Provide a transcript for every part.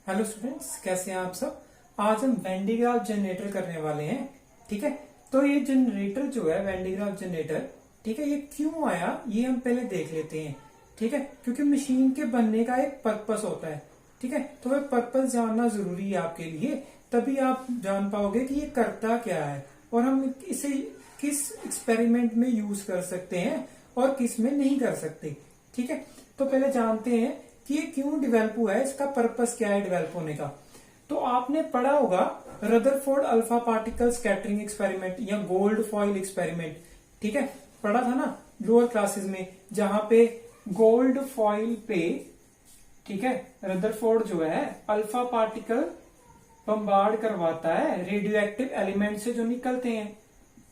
Hello students, कैसे हैं आप सब। आज हम वेन डी ग्राफ जनरेटर करने वाले हैं। ठीक है, तो ये जनरेटर जो है वेन डी ग्राफ जनरेटर, ठीक है, ये क्यों आया ये हम पहले देख लेते हैं। ठीक है, क्योंकि मशीन के बनने का एक पर्पस होता है। ठीक है, तो वह पर्पस जानना जरूरी है आपके लिए, तभी आप जान पाओगे कि ये करता क्या है और हम इसे किस एक्सपेरिमेंट में यूज कर सकते हैं और किस में नहीं कर सकते। ठीक है, तो पहले जानते हैं कि ये क्यों डेवलप हुआ है, इसका पर्पस क्या है डेवलप होने का। तो आपने पढ़ा होगा Rutherford alpha particle scattering experiment या गोल्ड फॉइल एक्सपेरिमेंट। ठीक है, पढ़ा था ना लोअर क्लासेस में, जहां पे गोल्ड फॉइल पे, ठीक है, रदरफोर्ड जो है अल्फा पार्टिकल बम्बार्ड करवाता है रेडियो एक्टिव एलिमेंट से जो निकलते हैं।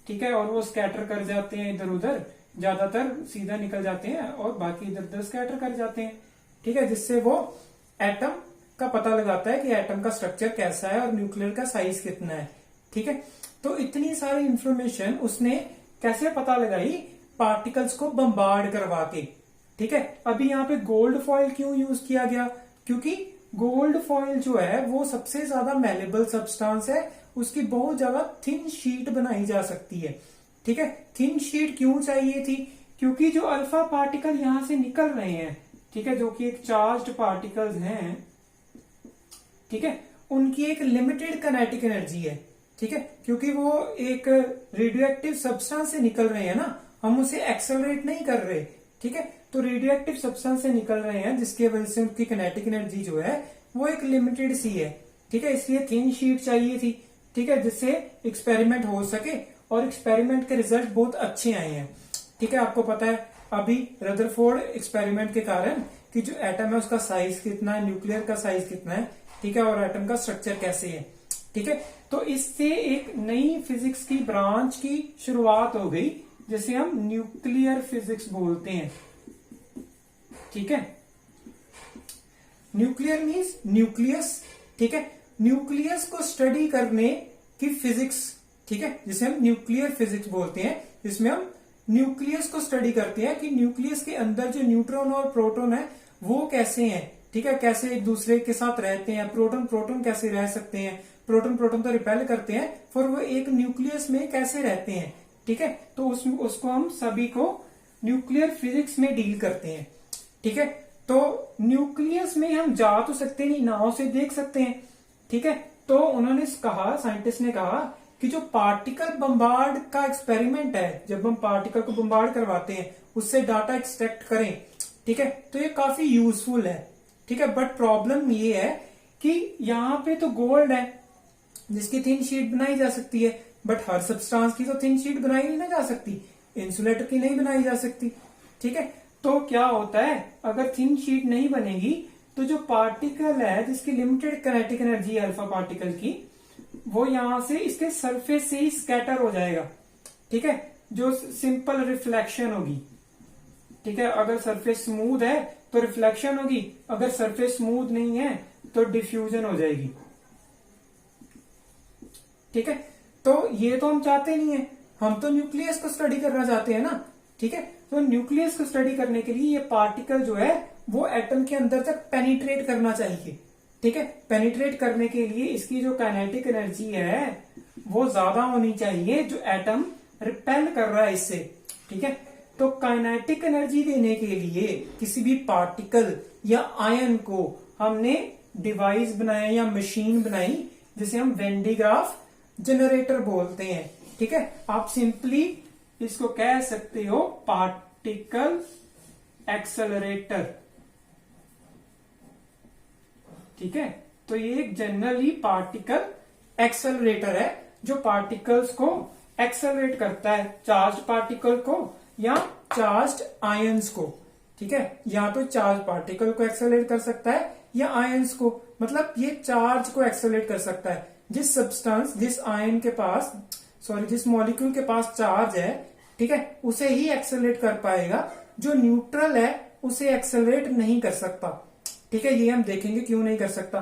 ठीक है, और वो स्कैटर कर जाते हैं इधर उधर, ज्यादातर सीधा निकल जाते हैं और बाकी इधर उधर स्कैटर कर जाते हैं। ठीक है, जिससे वो एटम का पता लगाता है कि एटम का स्ट्रक्चर कैसा है और न्यूक्लियर का साइज कितना है। ठीक है, तो इतनी सारी इंफॉर्मेशन उसने कैसे पता लगाई, पार्टिकल्स को बम्बार्ड करवा के। ठीक है, अभी यहाँ पे गोल्ड फॉइल क्यों यूज किया गया, क्योंकि गोल्ड फॉइल जो है वो सबसे ज्यादा मेलेबल सब्सटेंस है, उसकी बहुत ज्यादा थिन शीट बनाई जा सकती है। ठीक है, थिन शीट क्यों चाहिए थी, क्योंकि जो अल्फा पार्टिकल यहां से निकल रहे हैं, ठीक है, जो कि एक चार्ज्ड पार्टिकल्स हैं, ठीक है, उनकी एक लिमिटेड काइनेटिक एनर्जी है। ठीक है, क्योंकि वो एक रेडियो एक्टिव सब्सटेंस से निकल रहे हैं ना, हम उसे एक्सेलरेट नहीं कर रहे। ठीक है, तो रेडियो एक्टिव सब्सटेंस से निकल रहे हैं जिसकी वजह से उनकी काइनेटिक एनर्जी जो है वो एक लिमिटेड सी है। ठीक है, इसलिए थिन शीट चाहिए थी। ठीक है, जिससे एक्सपेरिमेंट हो सके और एक्सपेरिमेंट के रिजल्ट बहुत अच्छे आए हैं। ठीक है, आपको पता है अभी रदरफोर्ड एक्सपेरिमेंट के कारण कि जो एटम है उसका साइज कितना है, न्यूक्लियर का साइज कितना है, ठीक है, और एटम का स्ट्रक्चर कैसे है। ठीक है, तो इससे एक नई फिजिक्स की ब्रांच की शुरुआत हो गई, जिसे हम न्यूक्लियर फिजिक्स बोलते हैं। ठीक है, न्यूक्लियर मीन्स न्यूक्लियस। ठीक है, न्यूक्लियस को स्टडी करने की फिजिक्स, ठीक है, जिसे हम न्यूक्लियर फिजिक्स बोलते हैं, जिसमें हम न्यूक्लियस को स्टडी करते हैं कि न्यूक्लियस के अंदर जो न्यूट्रॉन और प्रोटॉन है वो कैसे हैं। ठीक है, कैसे एक दूसरे के साथ रहते हैं, प्रोटॉन प्रोटॉन कैसे रह सकते हैं, प्रोटॉन प्रोटॉन तो रिपेल करते हैं, फिर वो एक न्यूक्लियस में कैसे रहते हैं। ठीक है, तो उसको हम सभी को न्यूक्लियर फिजिक्स में डील करते हैं। ठीक है, तो न्यूक्लियस में हम जा तो सकते नहीं, नाव से देख सकते हैं। ठीक है, तो उन्होंने कहा, साइंटिस्ट ने कहा कि जो पार्टिकल बम्बार्ड का एक्सपेरिमेंट है, जब हम पार्टिकल को बम्बार्ड करवाते हैं उससे डाटा एक्सट्रैक्ट करें, ठीक है, तो ये काफी यूजफुल है। ठीक है, बट प्रॉब्लम ये है कि यहाँ पे तो गोल्ड है जिसकी थिन शीट बनाई जा सकती है, बट हर सब्सटेंस की तो थिन शीट बनाई नहीं ना जा सकती, इंसुलेटर की नहीं बनाई जा सकती। ठीक है, तो क्या होता है, अगर थिन शीट नहीं बनेगी तो जो पार्टिकल है जिसकी लिमिटेड काइनेटिक एनर्जी है अल्फा पार्टिकल की, वो यहां से इसके सरफेस से ही स्कैटर हो जाएगा। ठीक है, जो सिंपल रिफ्लेक्शन होगी। ठीक है, अगर सरफेस स्मूथ है तो रिफ्लेक्शन होगी, अगर सरफेस स्मूथ नहीं है तो डिफ्यूजन हो जाएगी। ठीक है, तो ये तो हम चाहते नहीं है, हम तो न्यूक्लियस को स्टडी करना चाहते हैं ना। ठीक है, तो न्यूक्लियस को स्टडी करने के लिए ये पार्टिकल जो है वो एटम के अंदर तक पेनिट्रेट करना चाहिए। ठीक है, पेनिट्रेट करने के लिए इसकी जो काइनेटिक एनर्जी है वो ज्यादा होनी चाहिए, जो एटम रिपेल कर रहा है इससे। ठीक है, तो काइनेटिक एनर्जी देने के लिए किसी भी पार्टिकल या आयन को हमने डिवाइस बनाया या मशीन बनाई, जिसे हम वेन डी ग्राफ जनरेटर बोलते हैं। ठीक है, आप सिंपली इसको कह सकते हो पार्टिकल एक्सेलरेटर। ठीक है, तो ये एक जनरली पार्टिकल एक्सेलरेटर है जो पार्टिकल्स को एक्सेलरेट करता है, चार्ज पार्टिकल को या चार्ज आयंस को। ठीक है, या तो चार्ज पार्टिकल को एक्सेलरेट कर सकता है या आयंस को, मतलब ये चार्ज को एक्सेलरेट कर सकता है। जिस सब्सटेंस, जिस आयन के पास, जिस मॉलिक्यूल के पास चार्ज है, ठीक है, उसे ही एक्सेलरेट कर पाएगा, जो न्यूट्रल है उसे एक्सेलरेट नहीं कर सकता। ठीक है, ये हम देखेंगे क्यों नहीं कर सकता।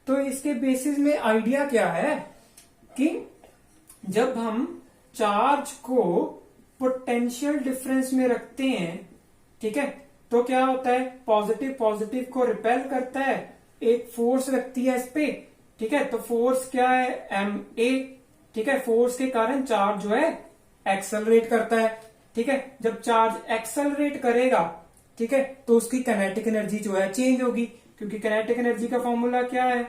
तो इसके बेसिस में आइडिया क्या है कि जब हम चार्ज को पोटेंशियल डिफरेंस में रखते हैं, ठीक है, तो क्या होता है, पॉजिटिव पॉजिटिव को रिपेल करता है, एक फोर्स लगती है इस पे, ठीक है। तो फोर्स क्या है, एम ए, ठीक है। फोर्स के कारण चार्ज जो है एक्सेलरेट करता है, ठीक है। जब चार्ज एक्सेलरेट करेगा, ठीक है, तो उसकी काइनेटिक एनर्जी जो है चेंज होगी, क्योंकि काइनेटिक एनर्जी का फॉर्मूला क्या है,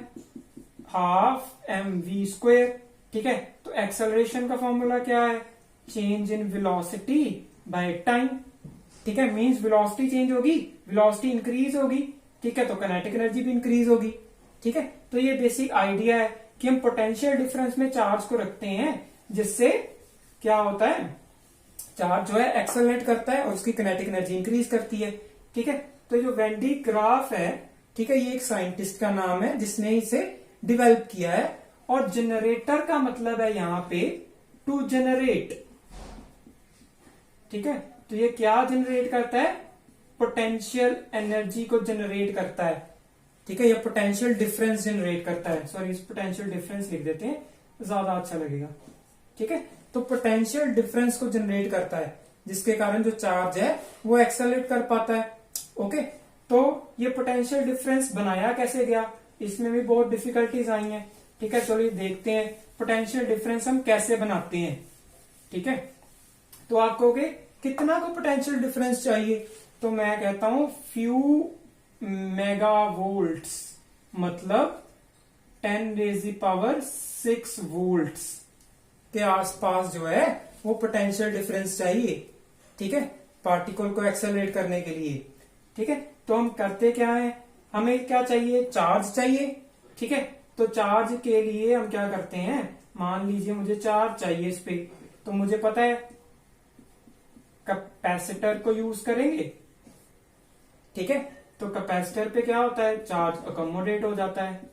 हाफ एम वी स्क्वेयर, ठीक है। तो एक्सेलरेशन का फॉर्मूला क्या है, change in velocity by time, ठीक है। मींस वेलोसिटी चेंज होगी, वेलोसिटी इंक्रीज होगी, ठीक है, तो काइनेटिक एनर्जी भी इंक्रीज होगी, ठीक है। तो ये बेसिक आइडिया है कि हम पोटेंशियल डिफरेंस में चार्ज को रखते हैं, जिससे क्या होता है, चार्ज जो है एक्सेलरेट करता है और उसकी काइनेटिक एनर्जी इंक्रीज करती है, ठीक है। तो जो वेन डी ग्राफ है, ठीक है, ये एक साइंटिस्ट का नाम है जिसने इसे डेवलप किया है। और जनरेटर का मतलब है यहां पे टू जनरेट, ठीक है। तो ये क्या जनरेट करता है, पोटेंशियल एनर्जी को जनरेट करता है, ठीक है। ये पोटेंशियल डिफरेंस जनरेट करता है, सॉरी इस पोटेंशियल डिफरेंस लिख देते हैं, ज्यादा अच्छा लगेगा, ठीक है। तो पोटेंशियल डिफरेंस को जनरेट करता है, जिसके कारण जो चार्ज है वो एक्सेलरेट कर पाता है, ओके। तो ये पोटेंशियल डिफरेंस बनाया कैसे गया, इसमें भी बहुत डिफिकल्टीज आई हैं, ठीक है। चलिए देखते हैं पोटेंशियल डिफरेंस हम कैसे बनाते हैं, ठीक है। तो आप कहोगे कितना को पोटेंशियल डिफरेंस चाहिए, तो मैं कहता हूं फ्यू मेगावोल्ट्स, मतलब 10⁻⁶ वोल्ट्स के आसपास जो है वो पोटेंशियल डिफरेंस चाहिए, ठीक है, पार्टिकल को एक्सेलरेट करने के लिए, ठीक है। तो हम करते क्या है, हमें क्या चाहिए, चार्ज चाहिए, ठीक है। तो चार्ज के लिए हम क्या करते हैं, मान लीजिए मुझे चार्ज चाहिए इस पे, तो मुझे पता है कैपेसिटर को यूज करेंगे, ठीक है। तो कैपेसिटर पे क्या होता है, चार्ज अकोमोडेट हो जाता है,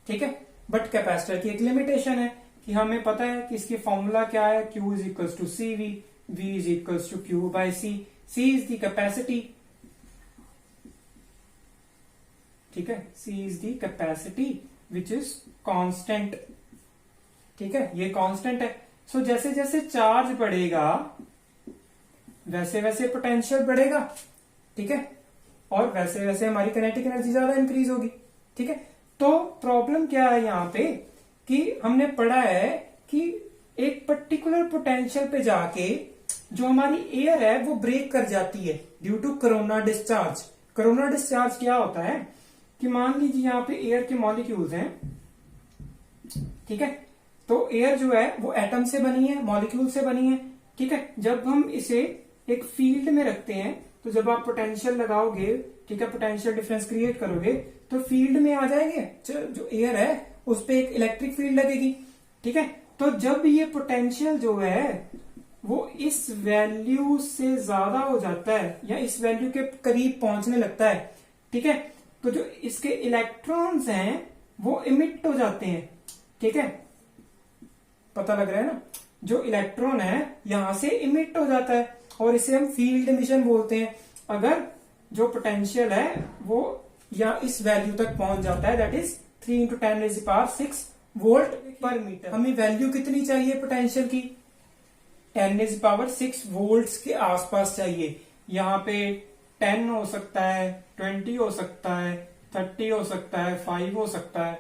ठीक है। बट कैपेसिटर की एक लिमिटेशन है कि हमें पता है कि इसकी फॉर्मूला क्या है, Q is equals to C V, V is equals to Q by C, C is the capacity, ठीक है। C is the capacity which is constant, ठीक है, ये कांस्टेंट है। सो जैसे जैसे चार्ज बढ़ेगा वैसे वैसे पोटेंशियल बढ़ेगा, ठीक है, और वैसे वैसे हमारी काइनेटिक एनर्जी ज्यादा इंक्रीज होगी, ठीक है। तो प्रॉब्लम क्या है यहाँ पे कि हमने पढ़ा है कि एक पर्टिकुलर पोटेंशियल पे जाके जो हमारी एयर है वो ब्रेक कर जाती है due to corona discharge. Corona discharge क्या होता है कि मान लीजिए यहाँ पे एयर के मॉलिक्यूल्स हैं, ठीक है। तो एयर जो है वो एटम से बनी है, मॉलिक्यूल से बनी है, ठीक है। जब हम इसे एक फील्ड में रखते हैं, तो जब आप पोटेंशियल लगाओगे, ठीक है, पोटेंशियल डिफरेंस क्रिएट करोगे, तो फील्ड में आ जाएंगे, जो एयर है उस पे एक इलेक्ट्रिक फील्ड लगेगी, ठीक है। तो जब ये पोटेंशियल जो है वो इस वैल्यू से ज्यादा हो जाता है या इस वैल्यू के करीब पहुंचने लगता है, ठीक है, तो जो इसके इलेक्ट्रॉन्स हैं वो इमिट हो जाते हैं, ठीक है, पता लग रहा है ना, जो इलेक्ट्रॉन है यहां से इमिट हो जाता है और इसे हम फील्ड एमिशन बोलते हैं। अगर जो पोटेंशियल है वो या इस वैल्यू तक पहुंच जाता है, दैट इज 3 × 10⁶ वोल्ट पर मीटर। हमें वैल्यू कितनी चाहिए पोटेंशियल की, 10⁶ वोल्ट्स के आसपास चाहिए। यहाँ पे 10 हो सकता है, 20 हो सकता है, 30 हो सकता है, 5 हो सकता है,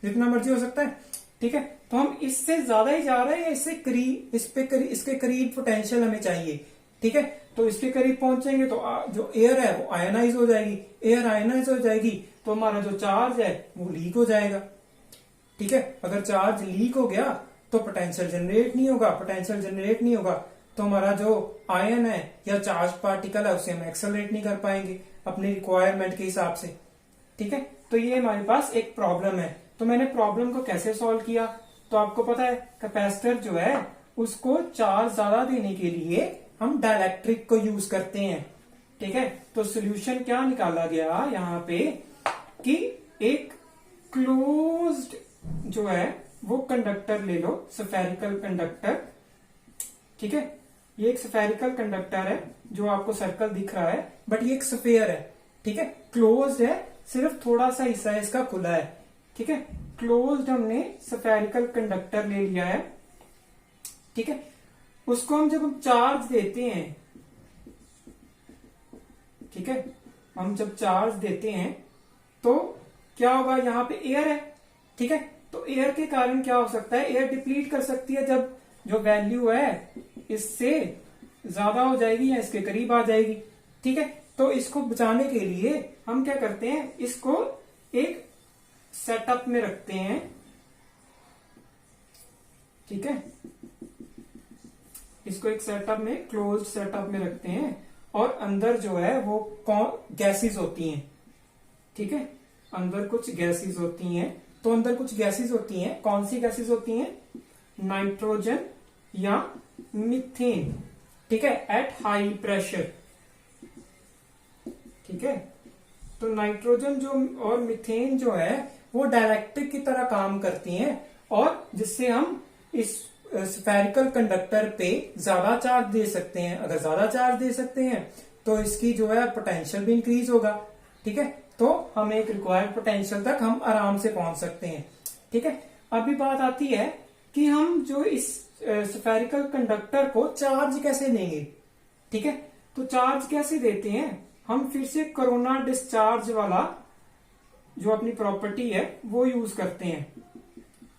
जितना मर्जी हो सकता है, ठीक है। तो हम इससे ज्यादा ही जा रहे हैं, इससे करीब, इसके करीब पोटेंशियल हमें चाहिए, ठीक है। तो इसके करीब पहुंचेंगे तो जो एयर है वो आयनाइज हो जाएगी, एयर आयनाइज हो जाएगी तो हमारा जो चार्ज है वो लीक हो जाएगा, ठीक है। अगर चार्ज लीक हो गया तो पोटेंशियल जनरेट नहीं होगा, पोटेंशियल जनरेट नहीं होगा तो हमारा जो आयन है या चार्ज पार्टिकल है उसे हम एक्सेलरेट नहीं कर पाएंगे अपनी रिक्वायरमेंट के हिसाब से, ठीक है। तो ये हमारे पास एक प्रॉब्लम है। तो मैंने प्रॉब्लम को कैसे सॉल्व किया, तो आपको पता है कैपेसिटर जो है उसको चार्ज ज्यादा देने के लिए हम डाइलेक्ट्रिक को यूज करते हैं, ठीक है। तो सोल्यूशन क्या निकाला गया यहाँ पे कि एक क्लोज्ड जो है वो कंडक्टर ले लो, स्फेरिकल कंडक्टर, ठीक है। ये एक स्फेरिकल कंडक्टर है जो आपको सर्कल दिख रहा है, बट ये एक स्फेयर है, ठीक है, क्लोज्ड है, सिर्फ थोड़ा सा हिस्सा है इसका खुला है, ठीक है। क्लोज्ड हमने स्फेरिकल कंडक्टर ले लिया है, ठीक है। उसको हम जब हम चार्ज देते हैं, ठीक है, हम जब चार्ज देते हैं तो क्या होगा, यहाँ पे एयर है, ठीक है, तो एयर के कारण क्या हो सकता है, एयर डिप्लीट कर सकती है जब जो वैल्यू है इससे ज्यादा हो जाएगी या इसके करीब आ जाएगी, ठीक है। तो इसको बचाने के लिए हम क्या करते हैं, इसको एक सेटअप में रखते हैं, ठीक है, इसको एक सेटअप में, क्लोज्ड सेटअप में रखते हैं और अंदर जो है वो गैसेस होती हैं, ठीक है, अंदर कुछ गैसेस होती हैं। तो अंदर कुछ गैसेस होती हैं, कौन सी गैसेस होती हैं, नाइट्रोजन या मीथेन, ठीक है, एट हाई प्रेशर, ठीक है। तो नाइट्रोजन जो और मीथेन जो है वो डाइलेक्ट्रिक की तरह काम करती हैं और जिससे हम इस स्फेरिकल कंडक्टर पे ज्यादा चार्ज दे सकते हैं। अगर ज्यादा चार्ज दे सकते हैं तो इसकी जो है पोटेंशियल भी इंक्रीज होगा, ठीक है, तो हम एक रिक्वायर्ड पोटेंशियल तक हम आराम से पहुंच सकते हैं, ठीक है। अभी बात आती है कि हम जो इस स्फेरिकल कंडक्टर को चार्ज कैसे देंगे, ठीक है। तो चार्ज कैसे देते हैं, हम फिर से कोरोना डिस्चार्ज वाला जो अपनी प्रॉपर्टी है वो यूज करते हैं,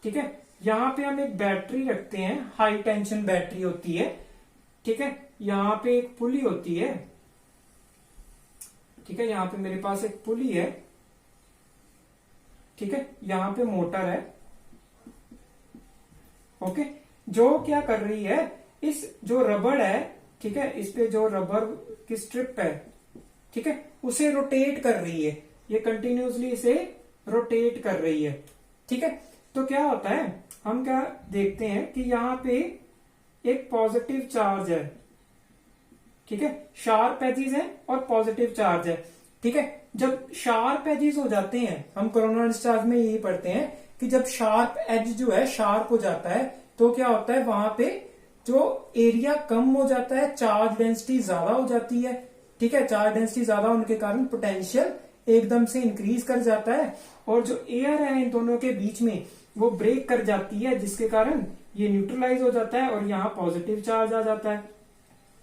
ठीक है। यहां पे हम एक बैटरी रखते हैं, हाई टेंशन बैटरी होती है, ठीक है, यहां पे एक पुली होती है, ठीक है, यहां पे मेरे पास एक पुली है, ठीक है, यहां पे मोटर है, ओके, जो क्या कर रही है, इस जो रबड़ है, ठीक है, इस पे जो रबर की स्ट्रिप है, ठीक है, उसे रोटेट कर रही है, ये कंटिन्यूसली इसे रोटेट कर रही है, ठीक है। तो क्या होता है, हम क्या देखते हैं कि यहां पे एक पॉजिटिव चार्ज है, ठीक है, शार्प एजेस है और पॉजिटिव चार्ज है, ठीक है। जब शार्प एजेस हो जाते हैं, हम कोरोना डिस्चार्ज में यही पढ़ते हैं कि जब शार्प एज जो है शार्प हो जाता है तो क्या होता है, वहां पे जो एरिया कम हो जाता है, चार्ज डेंसिटी ज्यादा हो जाती है, ठीक है, चार्ज डेंसिटी ज्यादा होने के कारण पोटेंशियल एकदम से इंक्रीज कर जाता है और जो एयर है इन दोनों के बीच में वो ब्रेक कर जाती है, जिसके कारण ये न्यूट्रलाइज हो जाता है और यहाँ पॉजिटिव चार्ज आ जाता है,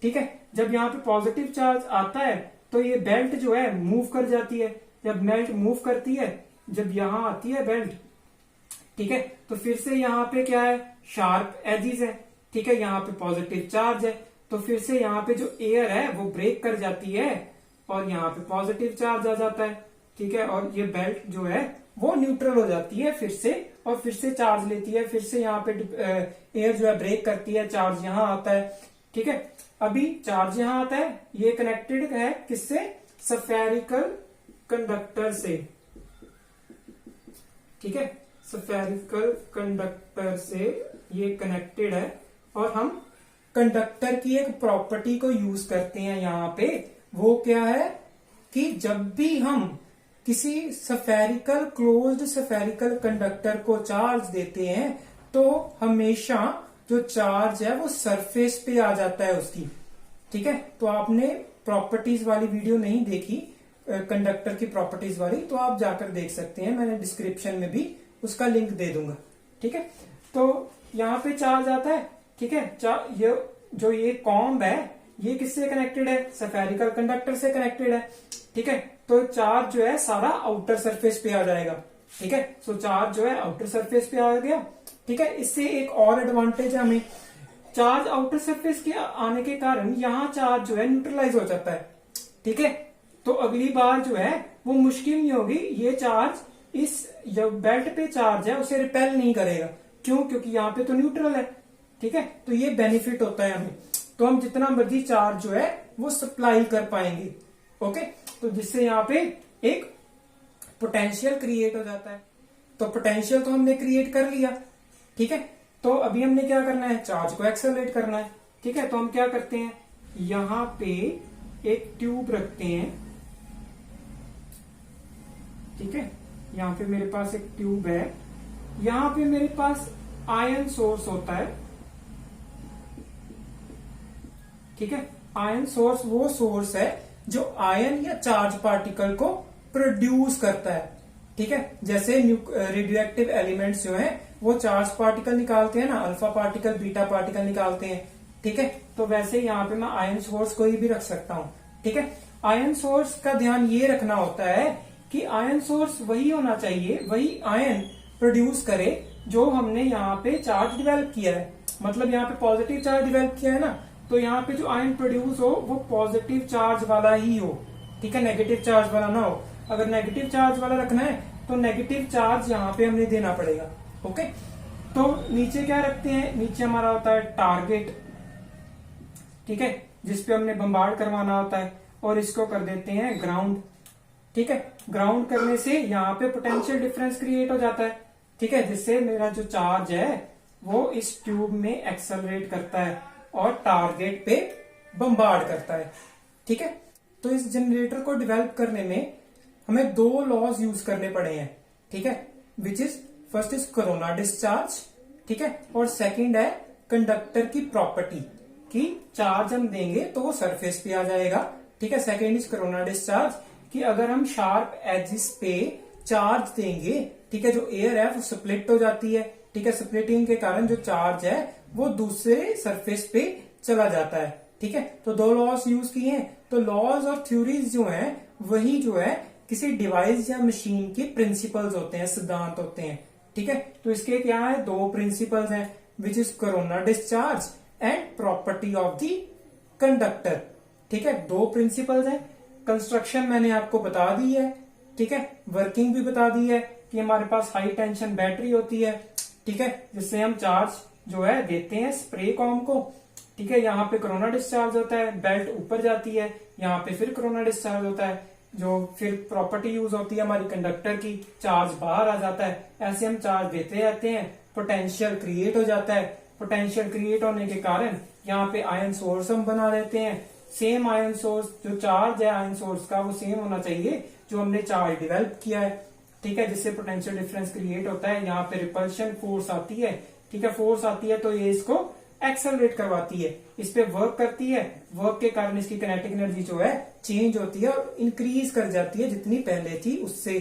ठीक है। जब यहाँ पे पॉजिटिव चार्ज आता है तो ये बेल्ट जो है मूव कर जाती है, जब बेल्ट मूव करती है, जब यहाँ आती है बेल्ट, ठीक है, तो फिर से यहाँ पे क्या है, शार्प एजेस है, ठीक है, यहाँ पे पॉजिटिव चार्ज है, तो फिर से यहाँ पे जो एयर है वो ब्रेक कर जाती है और यहाँ पे पॉजिटिव चार्ज आ जाता है, ठीक है, और ये बेल्ट जो है वो न्यूट्रल हो जाती है फिर से और फिर से चार्ज लेती है, फिर से यहाँ पे एयर जो है ब्रेक करती है, चार्ज यहाँ आता है, ठीक है। अभी चार्ज यहाँ आता है, ये कनेक्टेड है किससे, स्फेरिकल कंडक्टर से, ठीक है, स्फेरिकल कंडक्टर से ये कनेक्टेड है और हम कंडक्टर की एक प्रॉपर्टी को यूज करते हैं यहाँ पे, वो क्या है कि जब भी हम किसी स्फेरिकल क्लोज्ड स्फेरिकल कंडक्टर को चार्ज देते हैं तो हमेशा जो चार्ज है वो सरफेस पे आ जाता है उसकी, ठीक है। तो आपने प्रॉपर्टीज वाली वीडियो नहीं देखी कंडक्टर की प्रॉपर्टीज वाली, तो आप जाकर देख सकते हैं, मैंने डिस्क्रिप्शन में भी उसका लिंक दे दूंगा, ठीक है। तो यहाँ पे चार्ज आता है, ठीक है, ये कॉम्ब है ये किससे कनेक्टेड है, स्फेरिकल कंडक्टर से कनेक्टेड है, ठीक है। तो चार्ज जो है सारा आउटर सरफेस पे आ जाएगा, ठीक है, सो चार्ज जो है आउटर सरफेस पे आ गया, ठीक है। इससे एक और एडवांटेज है हमें, चार्ज आउटर सरफेस के आने के कारण यहाँ चार्ज जो है न्यूट्रलाइज हो जाता है, ठीक है। तो अगली बार जो है वो मुश्किल नहीं होगी, ये चार्ज इस जो बेल्ट पे चार्ज है उसे रिपेल नहीं करेगा, क्यों, क्योंकि यहाँ पे तो न्यूट्रल है, ठीक है। तो ये बेनिफिट होता है हमें, तो हम जितना मर्जी चार्ज जो है वो सप्लाई कर पाएंगे, ओके। तो जिससे यहाँ पे एक पोटेंशियल क्रिएट हो जाता है, तो पोटेंशियल तो हमने क्रिएट कर लिया, ठीक है। तो अभी हमने क्या करना है, चार्ज को एक्सेलरेट करना है, ठीक है। तो हम क्या करते हैं, यहां पे एक ट्यूब रखते हैं, ठीक है, यहां पे मेरे पास एक ट्यूब है, यहां पे मेरे पास आयन सोर्स होता है, ठीक है। आयन सोर्स वो सोर्स है जो आयन या चार्ज पार्टिकल को प्रोड्यूस करता है, ठीक है। जैसे रेडियो एक्टिव एलिमेंट्स जो हैं वो चार्ज पार्टिकल निकालते हैं ना, अल्फा पार्टिकल बीटा पार्टिकल निकालते हैं, ठीक है। तो वैसे यहाँ पे मैं आयन सोर्स कोई भी रख सकता हूं, ठीक है। आयन सोर्स का ध्यान ये रखना होता है कि आयन सोर्स वही होना चाहिए, वही आयन प्रोड्यूस करे जो हमने यहाँ पे चार्ज डेवलप किया है। मतलब यहाँ पे पॉजिटिव चार्ज डेवलप किया है ना, तो यहाँ पे जो आयन प्रोड्यूस हो वो पॉजिटिव चार्ज वाला ही हो, ठीक है, नेगेटिव चार्ज वाला ना हो। अगर नेगेटिव चार्ज वाला रखना है तो नेगेटिव चार्ज यहाँ पे हमें देना पड़ेगा। ओके, तो नीचे क्या रखते हैं, नीचे हमारा होता है टारगेट, ठीक है, जिसपे हमने बम्बार्ड करवाना होता है, और इसको कर देते हैं ग्राउंड। ठीक है, ग्राउंड करने से यहाँ पे पोटेंशियल डिफरेंस क्रिएट हो जाता है, ठीक है, जिससे मेरा जो चार्ज है वो इस ट्यूब में एक्सेलरेट करता है और टारगेट पे बम्बार्ड करता है। ठीक है, तो इस जनरेटर को डेवलप करने में हमें दो लॉज यूज करने पड़े हैं, ठीक है, which is first is corona discharge, ठीक है, और सेकंड है कंडक्टर की प्रॉपर्टी कि चार्ज हम देंगे तो वो सरफेस पे आ जाएगा। ठीक है, सेकंड इज कोरोना डिस्चार्ज कि अगर हम शार्प एजिस पे चार्ज देंगे, ठीक है, जो एयर है वो स्प्लिट हो जाती है, ठीक है, स्प्लिटिंग के कारण जो चार्ज है वो दूसरे सरफेस पे चला जाता है। ठीक है, तो दो लॉज यूज किए हैं। तो लॉज और थ्योरीज जो हैं वही जो है किसी डिवाइस या मशीन के प्रिंसिपल्स होते हैं, सिद्धांत होते हैं। ठीक है, तो इसके क्या है, दो प्रिंसिपल्स हैं, which is corona discharge and property of the conductor. ठीक है, दो प्रिंसिपल्स हैं। कंस्ट्रक्शन मैंने आपको बता दी है, ठीक है, वर्किंग भी बता दी है कि हमारे पास हाई टेंशन बैटरी होती है, ठीक है, जिससे हम चार्ज जो है देते हैं स्प्रे कॉम को। ठीक है, यहाँ पे कोरोना डिस्चार्ज होता है, बेल्ट ऊपर जाती है, यहाँ पे फिर कोरोना डिस्चार्ज होता है, जो फिर प्रॉपर्टी यूज होती है हमारी कंडक्टर की, चार्ज बाहर आ जाता है। ऐसे हम चार्ज देते रहते हैं, पोटेंशियल क्रिएट हो जाता है। पोटेंशियल क्रिएट होने के कारण यहाँ पे आयन सोर्स हम बना देते हैं। सेम आयन सोर्स, जो चार्ज है आयन सोर्स का वो सेम होना चाहिए जो हमने चार्ज डेवलप किया है। ठीक है, जिससे पोटेंशियल डिफरेंस क्रिएट होता है। यहाँ पे रिपल्शन फोर्स आती है, ठीक है, फोर्स आती है तो ये इसको एक्सेलरेट करवाती है, इस पे वर्क करती है। वर्क के कारण इसकी काइनेटिक एनर्जी जो है चेंज होती है और इंक्रीज कर जाती है, जितनी पहले थी उससे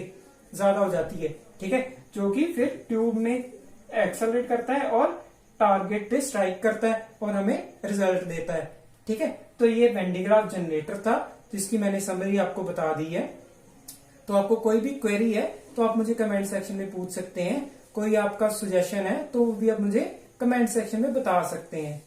ज्यादा हो जाती है। ठीक है, जो कि फिर ट्यूब में एक्सेलरेट करता है और टारगेट पे स्ट्राइक करता है और हमें रिजल्ट देता है। ठीक है, तो ये वैन डी ग्राफ जनरेटर था जिसकी मैंने समरी आपको बता दी है। तो आपको कोई भी क्वेरी है तो आप मुझे कमेंट सेक्शन में पूछ सकते हैं। कोई आपका सुजेशन है तो वो भी आप मुझे कमेंट सेक्शन में बता सकते हैं।